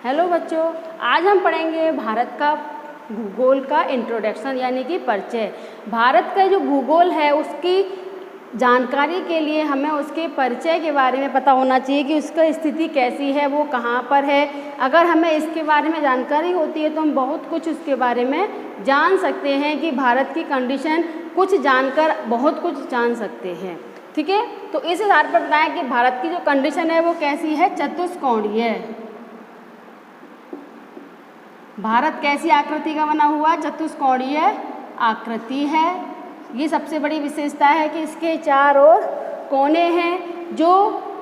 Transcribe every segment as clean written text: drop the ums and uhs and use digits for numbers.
Hello बच्चों, आज हम पढ़ेंगे भारत का भूगोल का इंट्रोडक्शन यानी कि परिचय। भारत का जो भूगोल है उसकी जानकारी के लिए हमें उसके परिचय के बारे में पता होना चाहिए कि उसका स्थिति कैसी है, वो कहाँ पर है। अगर हमें इसके बारे में जानकारी होती है तो हम बहुत कुछ उसके बारे में जान सकते हैं कि भारत की कंडीशन कुछ जानकर बहुत कुछ जान सकते हैं। ठीक है, तो इस आधार पर बताएं कि भारत की जो कंडीशन है वो कैसी है, चतुष्कोणीय। भारत कैसी आकृति का बना हुआ, चतुष्कोणीय आकृति है। ये सबसे बड़ी विशेषता है कि इसके चारों ओर कोने हैं जो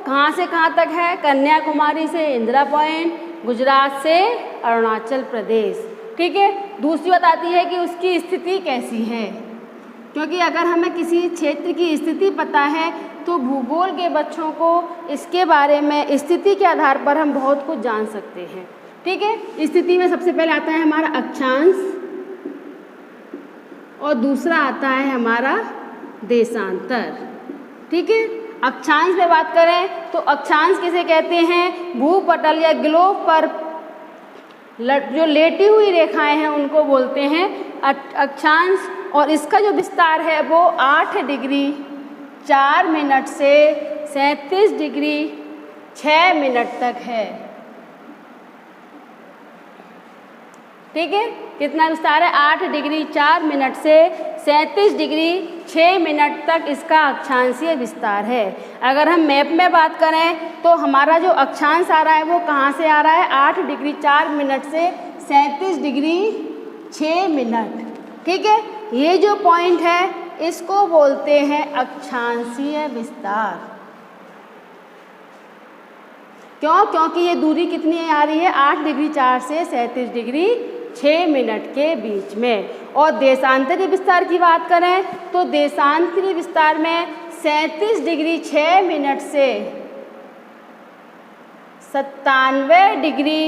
कहाँ से कहाँ तक है, कन्याकुमारी से इंदिरा पॉइंट, गुजरात से अरुणाचल प्रदेश। ठीक है, दूसरी बात आती है कि उसकी स्थिति कैसी है, क्योंकि अगर हमें किसी क्षेत्र की स्थिति पता है तो भूगोल के बच्चों को इसके बारे में स्थिति के आधार पर हम बहुत कुछ जान सकते हैं। ठीक है, स्थिति में सबसे पहले आता है हमारा अक्षांश और दूसरा आता है हमारा देशांतर। ठीक है, अक्षांश में बात करें तो अक्षांश किसे कहते हैं, भूपटल या ग्लोब पर जो लेटी हुई रेखाएं हैं उनको बोलते हैं अक्षांश। और इसका जो विस्तार है वो 8 डिग्री 4 मिनट से 37 डिग्री 6 मिनट तक है। ठीक है, कितना विस्तार है, 8 डिग्री 4 मिनट से 37 डिग्री 6 मिनट तक इसका अक्षांशीय विस्तार है। अगर हम मैप में बात करें तो हमारा जो अक्षांश आ रहा है वो कहाँ से आ रहा है, 8 डिग्री 4 मिनट से 37 डिग्री 6 मिनट। ठीक है, ये जो पॉइंट है इसको बोलते हैं अक्षांशीय विस्तार। क्यों? क्योंकि ये दूरी कितनी आ रही है, 8 डिग्री 4 से 37 डिग्री 6 मिनट के बीच में। और देशांतरीय विस्तार की बात करें तो देशांतरीय विस्तार में 37 डिग्री 6 मिनट से 97 डिग्री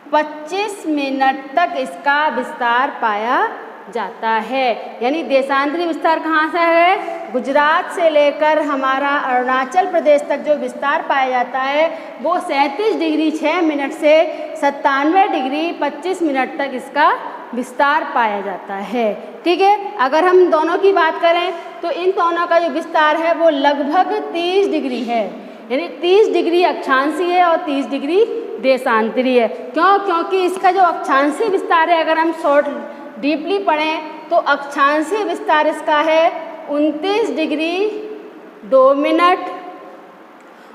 25 मिनट तक इसका विस्तार पाया जाता है। यानी देशांतरीय विस्तार कहाँ से है, गुजरात से लेकर हमारा अरुणाचल प्रदेश तक जो विस्तार पाया जाता है वो 37 डिग्री 6 मिनट से 97 डिग्री 25 मिनट तक इसका विस्तार पाया जाता है। ठीक है, अगर हम दोनों की बात करें तो इन दोनों का जो विस्तार है वो लगभग 30 डिग्री है। यानी 30 डिग्री अक्षांशीय है और 30 डिग्री देशांतरीय है। क्यों? क्योंकि इसका जो अक्षांशीय विस्तार है, अगर हम शॉर्ट डीपली पढ़ें तो अक्षांशीय विस्तार इसका है 29 डिग्री 2 मिनट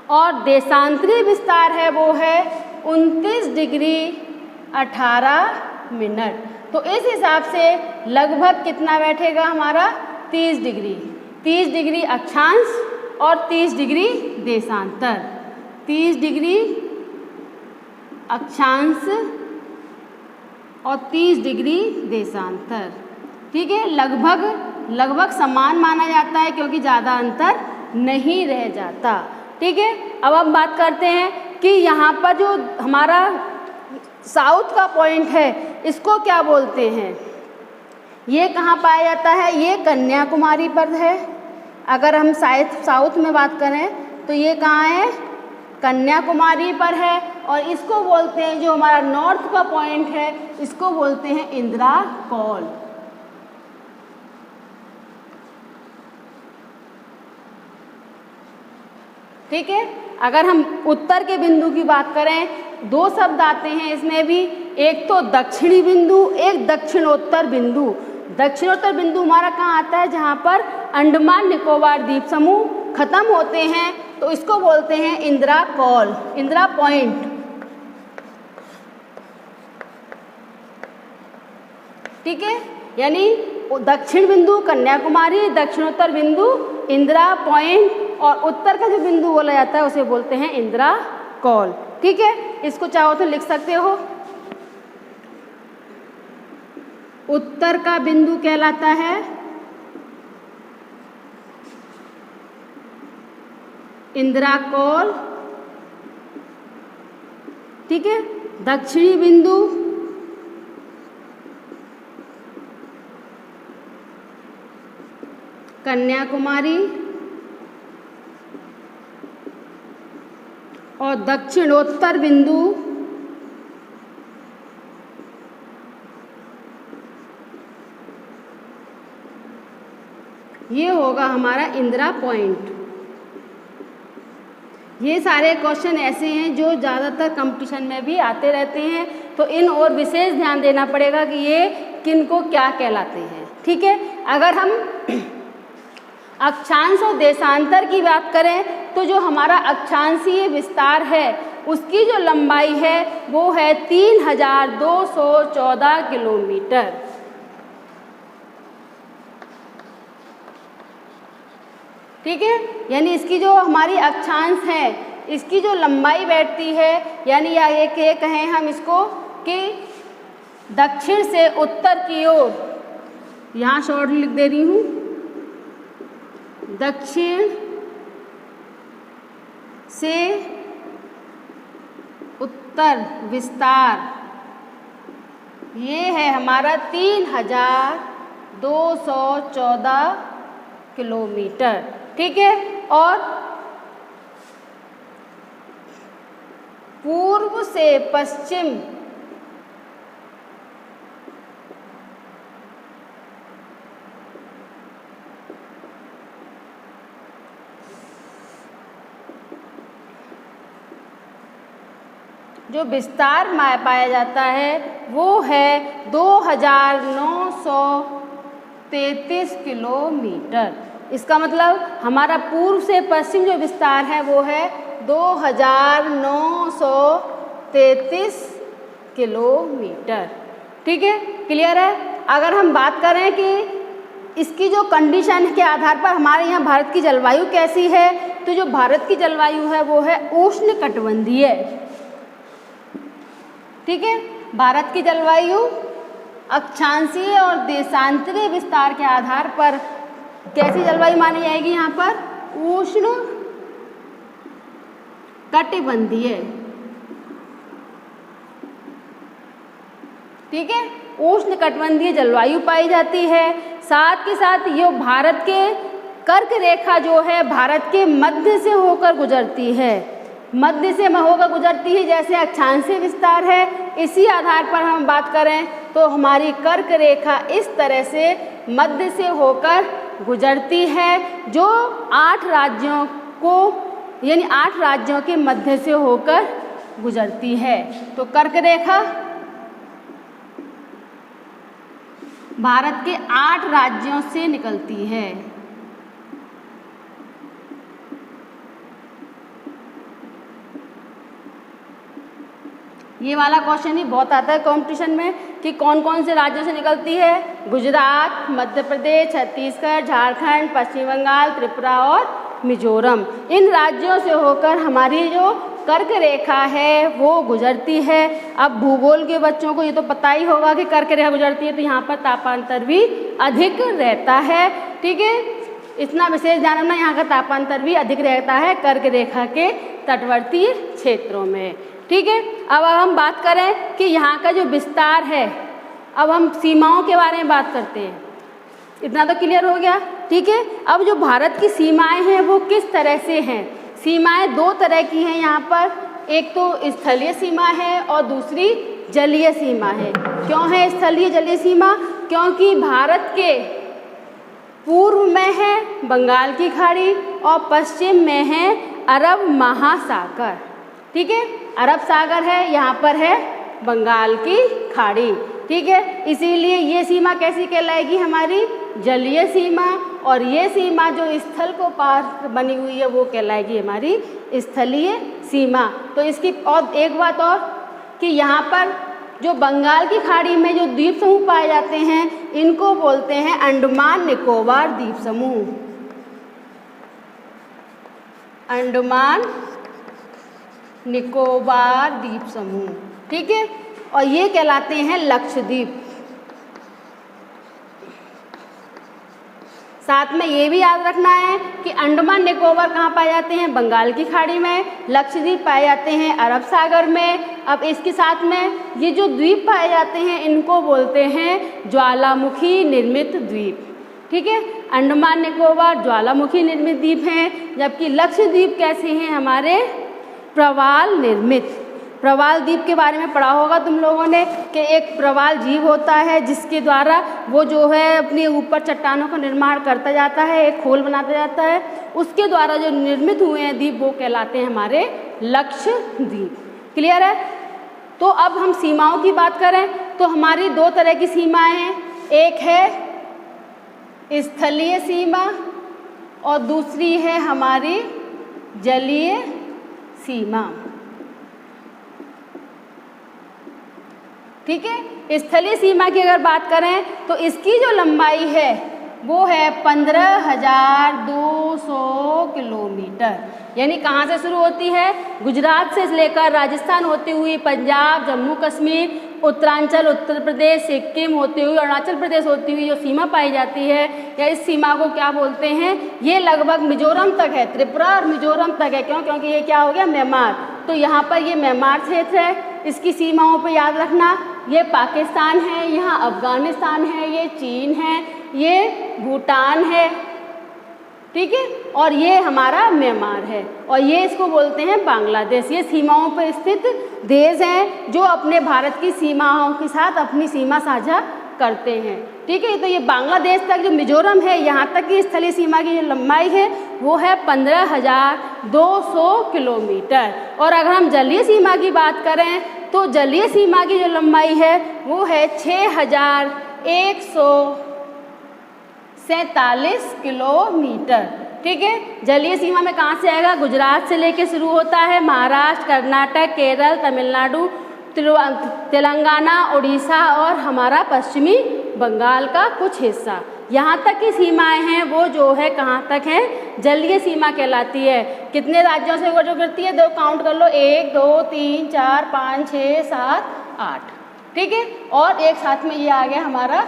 और देशांतरीय विस्तार है वो है 29 डिग्री 18 मिनट। तो इस हिसाब से लगभग कितना बैठेगा हमारा, 30 डिग्री। 30 डिग्री अक्षांश और 30 डिग्री देशांतर। 30 डिग्री अक्षांश और 30 डिग्री देशांतर। ठीक है, लगभग समान माना जाता है क्योंकि ज़्यादा अंतर नहीं रह जाता। ठीक है, अब हम बात करते हैं कि यहाँ पर जो हमारा साउथ का पॉइंट है इसको क्या बोलते हैं, ये कहाँ पाया जाता है, ये कन्याकुमारी पर है। अगर हम साउथ में बात करें तो ये कहाँ है, कन्याकुमारी पर है। और इसको बोलते हैं, जो हमारा नॉर्थ का पॉइंट है इसको बोलते हैं इंदिरा कॉल। ठीक है, अगर हम उत्तर के बिंदु की बात करें, 2 शब्द आते हैं इसमें भी, एक तो दक्षिणी बिंदु, एक दक्षिणोत्तर बिंदु। दक्षिणोत्तर बिंदु हमारा कहाँ आता है, जहाँ पर अंडमान निकोबार द्वीप समूह खत्म होते हैं, तो इसको बोलते हैं इंदिरा कॉल, इंदिरा पॉइंट। ठीक है, यानी दक्षिण बिंदु कन्याकुमारी, दक्षिणोत्तर बिंदु इंदिरा पॉइंट और उत्तर का जो बिंदु बोला जाता है उसे बोलते हैं इंदिरा कॉल। ठीक है, इसको चाहो तो लिख सकते हो, उत्तर का बिंदु कहलाता है इंदिरा कॉल। ठीक है, दक्षिणी बिंदु कन्याकुमारी और दक्षिणोत्तर बिंदु ये होगा हमारा इंदिरा पॉइंट। ये सारे क्वेश्चन ऐसे हैं जो ज़्यादातर कंपटीशन में भी आते रहते हैं, तो इन और विशेष ध्यान देना पड़ेगा कि ये किन को क्या कहलाते हैं। ठीक है, अगर हम अक्षांश और देशांतर की बात करें तो जो हमारा अक्षांशीय विस्तार है उसकी जो लंबाई है वो है 3214 किलोमीटर। ठीक है, यानी इसकी जो हमारी अक्षांश है इसकी जो लंबाई बैठती है, यानी या ये कहें हम इसको कि दक्षिण से उत्तर की ओर, यहाँ शॉर्ट लिख दे रही हूँ, दक्षिण से उत्तर विस्तार ये है हमारा 3214 किलोमीटर। ठीक है, और पूर्व से पश्चिम जो विस्तार पाया जाता है वो है 2933 किलोमीटर। इसका मतलब हमारा पूर्व से पश्चिम जो विस्तार है वो है 2933 किलोमीटर। ठीक है, क्लियर है। अगर हम बात करें कि इसकी जो कंडीशन के आधार पर हमारे यहाँ भारत की जलवायु कैसी है, तो जो भारत की जलवायु है वो है उष्णकटिबंधीय। ठीक है, भारत की जलवायु अक्षांशीय और देशांतरीय विस्तार के आधार पर कैसी जलवायु मानी जाएगी, यहाँ पर उष्ण कटिबंधीय। ठीक है, उष्ण कटिबंधीय जलवायु पाई जाती है। साथ के साथ ये भारत के कर्क रेखा जो है भारत के मध्य से होकर गुजरती है, मध्य से होकर गुजरती है। जैसे अक्षांशीय विस्तार है, इसी आधार पर हम बात करें तो हमारी कर्क रेखा इस तरह से मध्य से होकर गुजरती है, जो 8 राज्यों को यानी 8 राज्यों के मध्य से होकर गुजरती है। तो कर्क रेखा भारत के 8 राज्यों से निकलती है। ये वाला क्वेश्चन ही बहुत आता है कंपटीशन में कि कौन कौन से राज्यों से निकलती है। गुजरात, मध्य प्रदेश, छत्तीसगढ़, झारखंड, पश्चिम बंगाल, त्रिपुरा और मिजोरम, इन राज्यों से होकर हमारी जो कर्क रेखा है वो गुजरती है। अब भूगोल के बच्चों को ये तो पता ही होगा कि कर्क रेखा गुजरती है तो यहाँ पर तापांतर भी अधिक रहता है। ठीक है, इतना विशेष ध्यान रखना, यहाँ का तापांतर भी अधिक रहता है कर्क रेखा के तटवर्ती क्षेत्रों में। ठीक है, अब हम बात करें कि यहाँ का जो विस्तार है, अब हम सीमाओं के बारे में बात करते हैं। इतना तो क्लियर हो गया। ठीक है, अब जो भारत की सीमाएं हैं वो किस तरह से हैं। सीमाएं 2 तरह की हैं यहाँ पर, एक तो स्थलीय सीमा है और दूसरी जलीय सीमा है। क्यों है स्थलीय जलीय सीमा? क्योंकि भारत के पूर्व में है बंगाल की खाड़ी और पश्चिम में है अरब महासागर। ठीक है, अरब सागर है, यहाँ पर है बंगाल की खाड़ी। ठीक है, इसीलिए ये सीमा कैसी कहलाएगी, हमारी जलीय सीमा, और ये सीमा जो स्थल को पार बनी हुई है वो कहलाएगी हमारी स्थलीय सीमा। तो इसकी और एक बात और कि यहाँ पर जो बंगाल की खाड़ी में जो द्वीप समूह पाए जाते हैं इनको बोलते हैं अंडमान निकोबार द्वीप समूह। अंडमान निकोबार द्वीप समूह। ठीक है, और ये कहलाते हैं लक्षद्वीप। साथ में ये भी याद रखना है कि अंडमान निकोबार कहाँ पाए जाते हैं, बंगाल की खाड़ी में। लक्षद्वीप पाए जाते हैं अरब सागर में। अब इसके साथ में ये जो द्वीप पाए जाते हैं इनको बोलते हैं ज्वालामुखी निर्मित द्वीप। ठीक है, अंडमान निकोबार ज्वालामुखी निर्मित द्वीप हैं, जबकि लक्षद्वीप कैसे हैं, हमारे प्रवाल निर्मित। प्रवाल द्वीप के बारे में पढ़ा होगा तुम लोगों ने कि एक प्रवाल जीव होता है जिसके द्वारा वो जो है अपने ऊपर चट्टानों का निर्माण करता जाता है, एक खोल बनाता जाता है, उसके द्वारा जो निर्मित हुए हैं द्वीप वो कहलाते हैं हमारे लक्षद्वीप। क्लियर है? तो अब हम सीमाओं की बात करें तो हमारी दो तरह की सीमाएं हैं, एक है स्थलीय सीमा और दूसरी है हमारी जलीय सीमा। ठीक है, स्थलीय सीमा की अगर बात करें तो इसकी जो लंबाई है वो है 15,200 किलोमीटर। यानी कहाँ से शुरू होती है? गुजरात से लेकर राजस्थान होती हुई पंजाब, जम्मू कश्मीर, उत्तरांचल, उत्तर प्रदेश, सिक्किम होती हुई अरुणाचल प्रदेश होती हुई जो सीमा पाई जाती है, या इस सीमा को क्या बोलते हैं, ये लगभग मिजोरम तक है, त्रिपुरा और मिजोरम तक है। क्यों? क्योंकि ये क्या हो गया, म्यांमार। तो यहाँ पर ये म्यांमार क्षेत्र है। इसकी सीमाओं पर याद रखना, ये पाकिस्तान है, यहाँ अफगानिस्तान है, ये चीन है, ये भूटान है, ठीक है, और ये हमारा म्यांमार है, और ये इसको बोलते हैं बांग्लादेश। ये सीमाओं पर स्थित देश हैं जो अपने भारत की सीमाओं के साथ अपनी सीमा साझा करते हैं। ठीक है, तो ये बांग्लादेश तक जो मिजोरम है यहाँ तक की स्थलीय सीमा की जो लंबाई है वो है 15,200 किलोमीटर। और अगर हम जलीय सीमा की बात करें तो जलीय सीमा की जो लंबाई है वो है 6,147 किलोमीटर। ठीक है, जलीय सीमा में कहाँ से आएगा? गुजरात से लेके शुरू होता है, महाराष्ट्र, कर्नाटक, केरल, तमिलनाडु, तेलंगाना, उड़ीसा और हमारा पश्चिमी बंगाल का कुछ हिस्सा, यहाँ तक की सीमाएं हैं वो जो है कहाँ तक हैं? जलीय सीमा कहलाती है। कितने राज्यों से वो जो करती है? दो काउंट कर लो, 1 2 3 4 5 6 7 8। ठीक है, और एक साथ में ये आ गया हमारा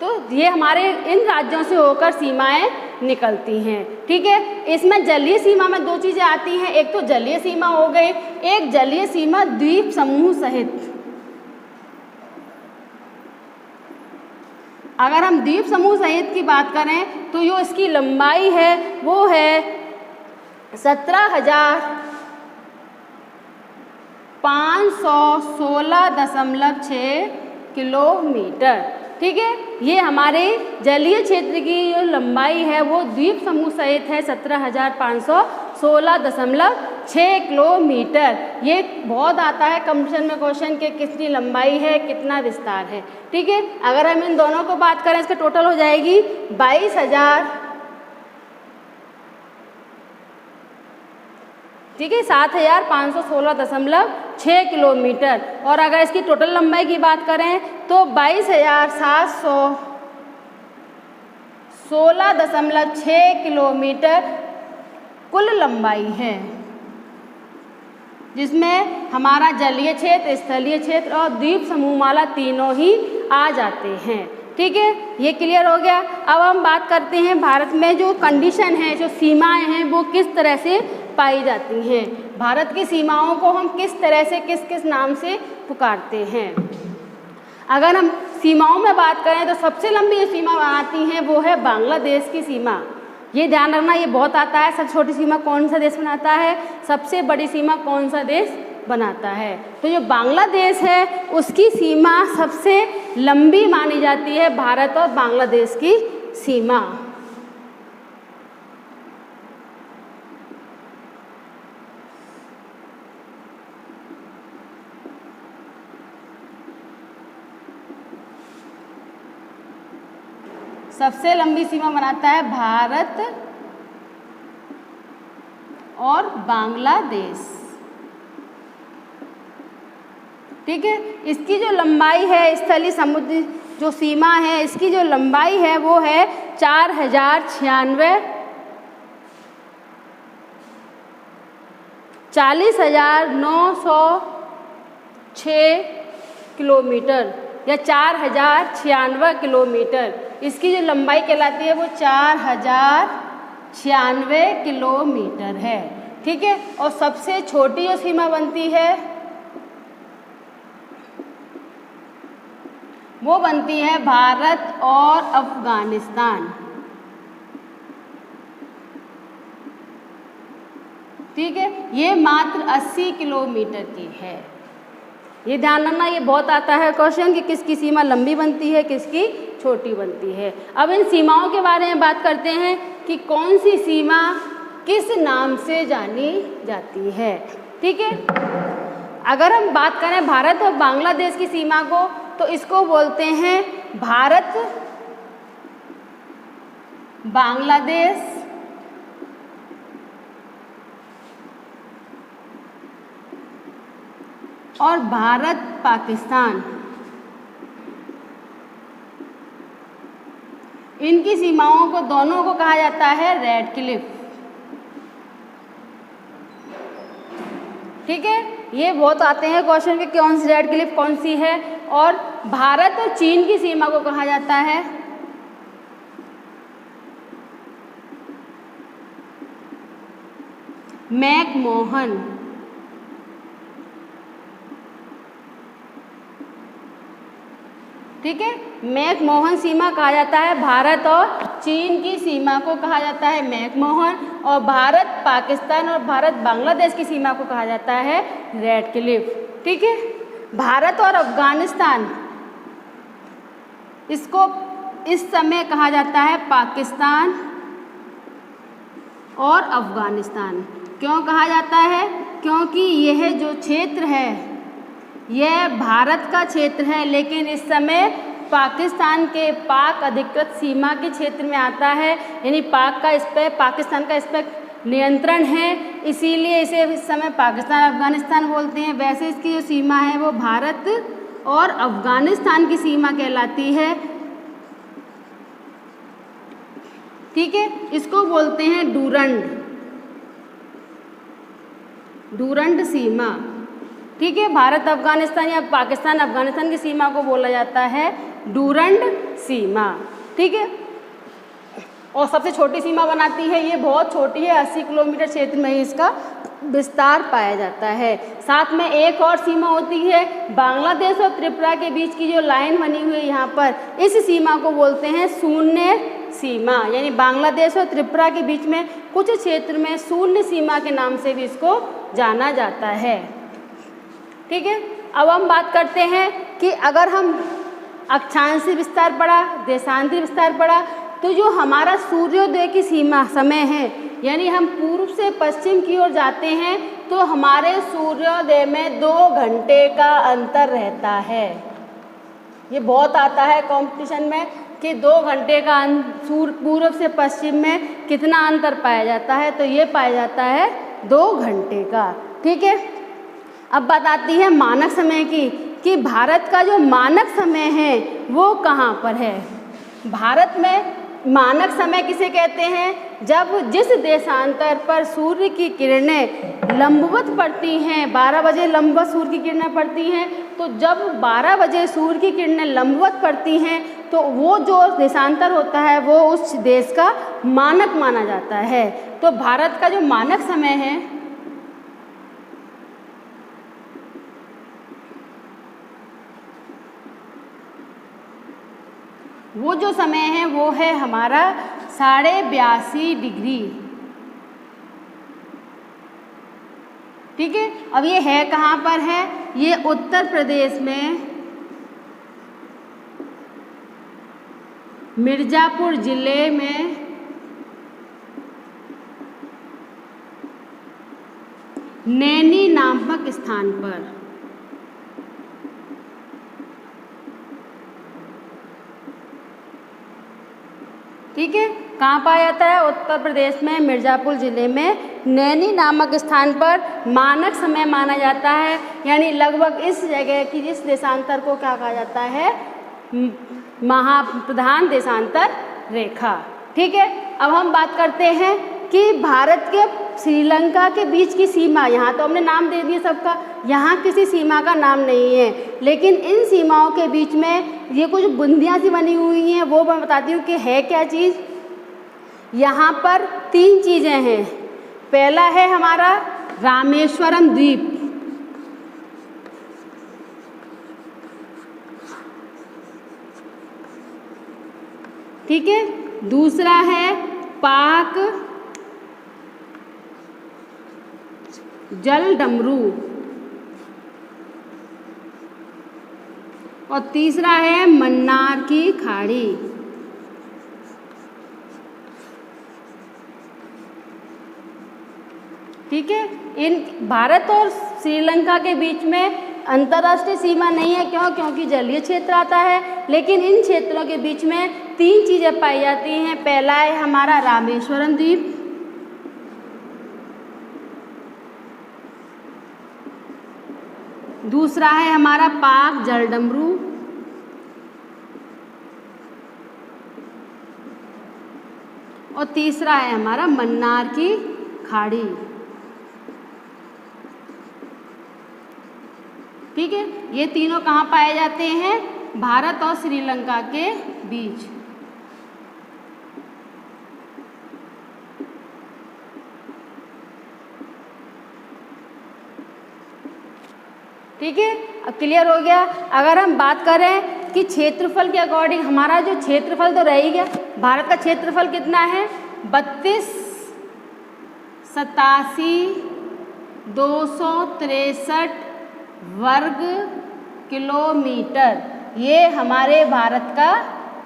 तो ये हमारे इन राज्यों से होकर सीमाएं निकलती हैं। ठीक है, इसमें जलीय सीमा में दो चीज़ें आती हैं, एक तो जलीय सीमा हो गई, एक जलीय सीमा द्वीप समूह सहित। अगर हम द्वीप समूह सहित की बात करें तो जो इसकी लंबाई है वो है 17,516.6 किलोमीटर। ठीक है, ये हमारे जलीय क्षेत्र की जो लंबाई है वो द्वीप समूह सहित है 17,516.6 किलोमीटर। ये बहुत आता है कंपटीशन में क्वेश्चन के कितनी लंबाई है, कितना विस्तार है। ठीक है, अगर हम इन दोनों को बात करें इसका टोटल हो जाएगी 22,000, ठीक है, 7,516.6 किलोमीटर। और अगर इसकी टोटल लंबाई की बात करें तो 22,716.6 किलोमीटर कुल लंबाई है, जिसमें हमारा जलीय क्षेत्र, स्थलीय क्षेत्र और द्वीप समूहमाला तीनों ही आ जाते हैं। ठीक है, ये क्लियर हो गया। अब हम बात करते हैं भारत में जो कंडीशन है, जो सीमाएं हैं वो किस तरह से पाई जाती हैं। भारत की सीमाओं को हम किस तरह से किस किस नाम से पुकारते हैं। अगर हम सीमाओं में बात करें तो सबसे लंबी जो सीमा आती हैं वो है बांग्लादेश की सीमा। ये ध्यान रखना, ये बहुत आता है। सबसे छोटी सीमा कौन सा देश बनाता है, सबसे बड़ी सीमा कौन सा देश बनाता है। तो जो बांग्लादेश है उसकी सीमा सबसे लंबी मानी जाती है, भारत और बांग्लादेश की सीमा। सबसे लंबी सीमा बनाता है भारत और बांग्लादेश। ठीक है, इसकी जो लंबाई है, स्थलीय समुद्री जो सीमा है, इसकी जो लंबाई है वो है 40,906 किलोमीटर या 4,096 किलोमीटर। इसकी जो लंबाई कहलाती है वो 4,096 किलोमीटर है। ठीक है, और सबसे छोटी जो सीमा बनती है वो बनती है भारत और अफगानिस्तान। ठीक है, ये मात्र 80 किलोमीटर की है। ये ध्यान रखना, ये बहुत आता है क्वेश्चन कि किसकी सीमा लंबी बनती है, किसकी छोटी बनती है। अब इन सीमाओं के बारे में बात करते हैं कि कौन सी सीमा किस नाम से जानी जाती है। ठीक है, अगर हम बात करें भारत और बांग्लादेश की सीमा को, तो इसको बोलते हैं भारत बांग्लादेश और भारत पाकिस्तान। इनकी सीमाओं को दोनों को कहा जाता है रेड क्लिफ। ठीक है, ये बहुत आते हैं क्वेश्चन कि कौन सी रेड क्लिफ कौन सी है। और भारत और चीन की सीमा को कहा जाता है मैकमोहन। ठीक है, मैकमोहन सीमा कहा जाता है। भारत और चीन की सीमा को कहा जाता है मैकमोहन, और भारत पाकिस्तान और भारत बांग्लादेश की सीमा को कहा जाता है रेड क्लिफ। ठीक है, भारत और अफगानिस्तान, इसको इस समय कहा जाता है पाकिस्तान और अफगानिस्तान। क्यों कहा जाता है? क्योंकि यह जो क्षेत्र है यह भारत का क्षेत्र है, लेकिन इस समय पाकिस्तान के पाक अधिकृत सीमा के क्षेत्र में आता है, यानी पाकिस्तान का इस पर नियंत्रण है, इसीलिए इसे इस समय पाकिस्तान अफगानिस्तान बोलते हैं। वैसे इसकी जो सीमा है वो भारत और अफगानिस्तान की सीमा कहलाती है। ठीक है, इसको बोलते हैं डूरंड सीमा। ठीक है, भारत अफगानिस्तान या पाकिस्तान अफगानिस्तान की सीमा को बोला जाता है डूरंड सीमा। ठीक है, और सबसे छोटी सीमा बनाती है, ये बहुत छोटी है, 80 किलोमीटर क्षेत्र में ही इसका विस्तार पाया जाता है। साथ में एक और सीमा होती है बांग्लादेश और त्रिपुरा के बीच की जो लाइन बनी हुई है यहाँ पर, इस सीमा को बोलते हैं शून्य सीमा। यानी बांग्लादेश और त्रिपुरा के बीच में कुछ क्षेत्र में शून्य सीमा के नाम से भी इसको जाना जाता है। ठीक है, अब हम बात करते हैं कि अगर हम अक्षांशीय विस्तार पढ़ा, देशांतरी विस्तार पढ़ा, तो जो हमारा सूर्योदय की सीमा समय है, यानी हम पूर्व से पश्चिम की ओर जाते हैं तो हमारे सूर्योदय में 2 घंटे का अंतर रहता है। ये बहुत आता है कंपटीशन में कि 2 घंटे का पूर्व से पश्चिम में कितना अंतर पाया जाता है, तो ये पाया जाता है 2 घंटे का। ठीक है, अब बात आती है मानक समय की कि भारत का जो मानक समय है वो कहाँ पर है। भारत में मानक समय किसे कहते हैं? जब जिस देशांतर पर सूर्य की किरणें लंबवत पड़ती हैं, 12 बजे लंबवत सूर्य की किरणें पड़ती हैं, तो जब 12 बजे सूर्य की किरणें लंबवत पड़ती हैं तो वो जो देशांतर होता है वो उस देश का मानक माना जाता है। तो भारत का जो मानक समय है वो जो समय है वो है हमारा 82.5 डिग्री। ठीक है, अब ये है कहाँ पर है? ये उत्तर प्रदेश में मिर्जापुर जिले में नैनी नामक स्थान पर। ठीक है, कहाँ पाया जाता है? उत्तर प्रदेश में मिर्ज़ापुर ज़िले में नैनी नामक स्थान पर मानक समय माना जाता है। यानी लगभग इस जगह की इस देशांतर को क्या कहा जाता है? महाप्रधान देशांतर रेखा। ठीक है, अब हम बात करते हैं कि भारत के श्रीलंका के बीच की सीमा, यहाँ तो हमने नाम दे दिया सबका, यहाँ किसी सीमा का नाम नहीं है, लेकिन इन सीमाओं के बीच में ये कुछ बूंदियाँ सी बनी हुई हैं, वो मैं बताती हूँ कि है क्या चीज़। यहाँ पर 3 चीज़ें हैं। पहला है हमारा रामेश्वरम द्वीप, ठीक है। दूसरा है पाक जल डमरू। और तीसरा है मन्नार की खाड़ी। ठीक है, इन भारत और श्रीलंका के बीच में अंतर्राष्ट्रीय सीमा नहीं है। क्यों? क्योंकि जलीय क्षेत्र आता है, लेकिन इन क्षेत्रों के बीच में 3 चीज़ें पाई जाती हैं। पहला है हमारा रामेश्वरम द्वीप, दूसरा है हमारा पाक जलडमरू, और तीसरा है हमारा मन्नार की खाड़ी। ठीक है, ये तीनों कहाँ पाए जाते हैं? भारत और श्रीलंका के बीच। ठीक है, अब क्लियर हो गया। अगर हम बात करें कि क्षेत्रफल के अकॉर्डिंग, हमारा जो क्षेत्रफल तो रह ही गया। भारत का क्षेत्रफल कितना है? 32,87,263 वर्ग किलोमीटर, ये हमारे भारत का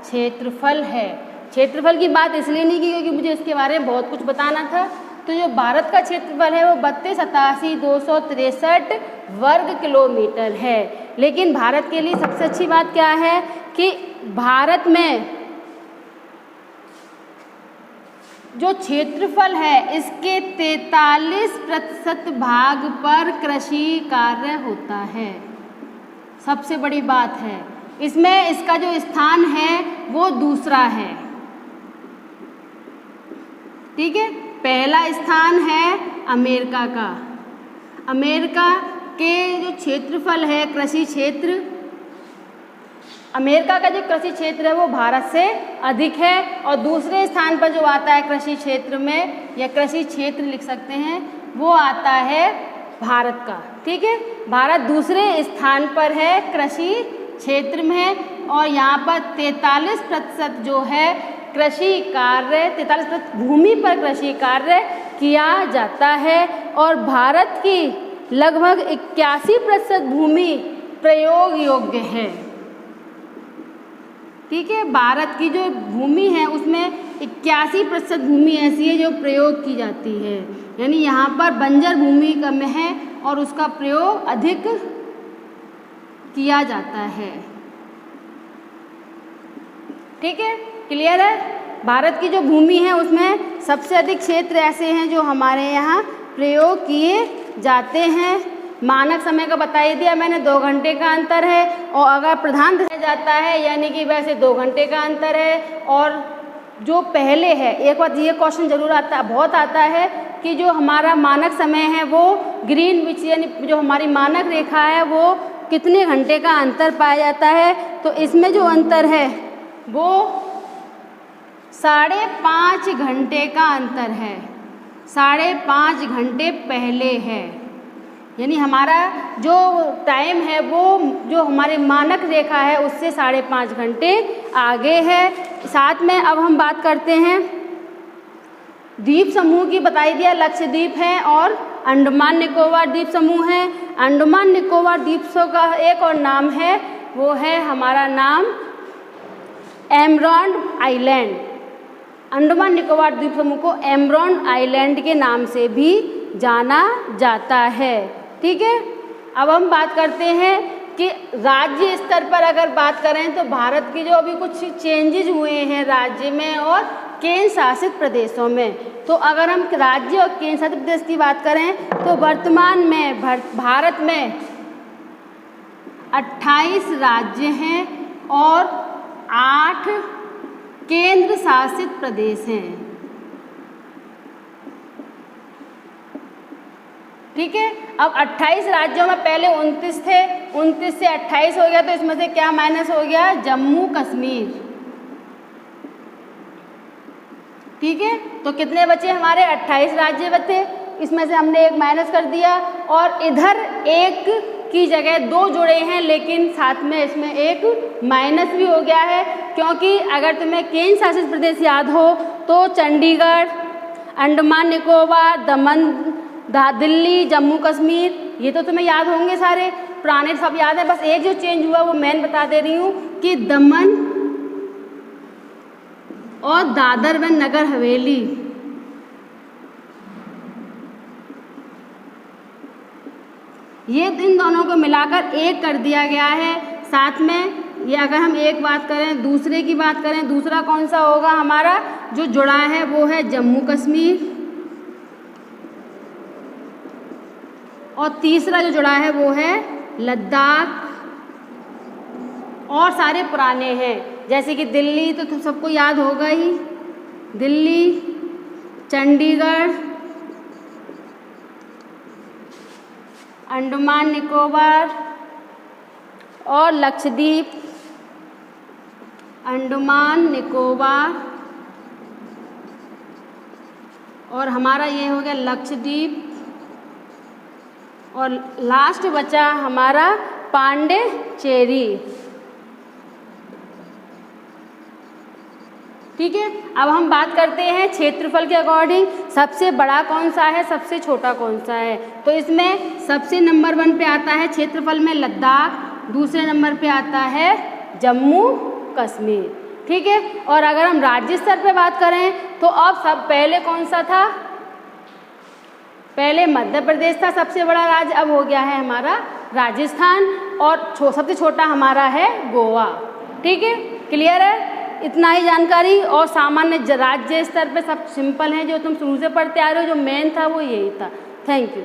क्षेत्रफल है। क्षेत्रफल की बात इसलिए नहीं की क्योंकि मुझे इसके बारे में बहुत कुछ बताना था। तो जो भारत का क्षेत्रफल है वो 32,87,263 वर्ग किलोमीटर है। लेकिन भारत के लिए सबसे अच्छी बात क्या है कि भारत में जो क्षेत्रफल है इसके 43% भाग पर कृषि कार्य होता है। सबसे बड़ी बात है, इसमें इसका जो स्थान है वो दूसरा है। ठीक है, पहला स्थान है अमेरिका का। अमेरिका के जो क्षेत्रफल है, कृषि क्षेत्र, अमेरिका का जो कृषि क्षेत्र है वो भारत से अधिक है। और दूसरे स्थान पर जो आता है कृषि क्षेत्र में, या कृषि क्षेत्र लिख सकते हैं, वो आता है भारत का। ठीक है, भारत दूसरे स्थान पर है कृषि क्षेत्र में, और यहाँ पर 43% जो है कृषि कार्य, 43% भूमि पर कृषि कार्य किया जाता है। और भारत की लगभग 81% भूमि प्रयोग योग्य है। ठीक है, भारत की जो भूमि है उसमें 81% भूमि ऐसी है जो प्रयोग की जाती है। यानी यहाँ पर बंजर भूमि कम है और उसका प्रयोग अधिक किया जाता है। ठीक है, क्लियर है। भारत की जो भूमि है उसमें सबसे अधिक क्षेत्र ऐसे हैं जो हमारे यहाँ प्रयोग किए जाते हैं। मानक समय का बता ही दिया मैंने, 2 घंटे का अंतर है। और अगर प्रधान रह जाता है यानी कि वैसे 2 घंटे का अंतर है। और जो पहले है, एक बार ये क्वेश्चन जरूर आता, बहुत आता है कि जो हमारा मानक समय है वो ग्रीनविच यानी जो हमारी मानक रेखा है वो कितने घंटे का अंतर पाया जाता है। तो इसमें जो अंतर है वो 5.5 घंटे का अंतर है। 5.5 घंटे पहले है, यानी हमारा जो टाइम है वो जो हमारे मानक रेखा है उससे 5.5 घंटे आगे है। साथ में अब हम बात करते हैं द्वीप समूह की। बताई दिया लक्षद्वीप है और अंडमान निकोबार द्वीप समूह है। अंडमान निकोबार द्वीप का एक और नाम है, वो है हमारा नाम एमरॉन आइलैंड। अंडमान निकोबार द्वीप समूह को एमरॉन आइलैंड के नाम से भी जाना जाता है। ठीक है, अब हम बात करते हैं कि राज्य स्तर पर अगर बात करें तो भारत की जो अभी कुछ चेंजेज हुए हैं राज्य में और केंद्र शासित प्रदेशों में। तो अगर हम राज्य और केंद्र शासित प्रदेश की बात करें तो वर्तमान में भारत में 28 राज्य हैं और 8 केंद्र शासित प्रदेश हैं। ठीक है, अब 28 राज्यों में पहले 29 थे, 29 से 28 हो गया तो इसमें से क्या माइनस हो गया? जम्मू कश्मीर। ठीक है, तो कितने बचे हमारे? 28 राज्य बचे, इसमें से हमने एक माइनस कर दिया और इधर एक की जगह 2 जुड़े हैं, लेकिन साथ में इसमें एक माइनस भी हो गया है। क्योंकि अगर तुम्हें केंद्र शासित प्रदेश याद हो तो चंडीगढ़, अंडमान निकोबार, दमन दिल्ली, जम्मू कश्मीर, ये तो तुम्हें याद होंगे सारे, पुराने सब याद है। बस एक जो चेंज हुआ वो मैं बता दे रही हूँ कि दमन और दादर व नगर हवेली, ये इन दोनों को मिलाकर एक कर दिया गया है। साथ में ये अगर हम एक बात करें, दूसरे की बात करें, दूसरा कौन सा होगा हमारा जो जुड़ा है वो है जम्मू कश्मीर, और तीसरा जो जुड़ा है वो है लद्दाख। और सारे पुराने हैं, जैसे कि दिल्ली तो तुम सबको याद होगा ही, दिल्ली, चंडीगढ़, अंडमान निकोबार और लक्षद्वीप, अंडमान निकोबार, और हमारा ये हो गया लक्षद्वीप, और लास्ट बचा हमारा पांडिचेरी। ठीक है, अब हम बात करते हैं क्षेत्रफल के अकॉर्डिंग सबसे बड़ा कौन सा है, सबसे छोटा कौन सा है। तो इसमें सबसे नंबर 1 पे आता है क्षेत्रफल में लद्दाख, दूसरे नंबर पे आता है जम्मू कश्मीर। ठीक है, और अगर हम राज्य स्तर पे बात करें तो अब सब पहले कौन सा था, पहले मध्य प्रदेश था सबसे बड़ा राज्य, अब हो गया है हमारा राजस्थान, और सबसे छोटा हमारा है गोवा। ठीक है, क्लियर है, इतना ही जानकारी। और सामान्य राज्य स्तर पे सब सिंपल है, जो तुम शुरू से पढ़ते आ रहे हो, जो मेन था वो यही था। Thank you.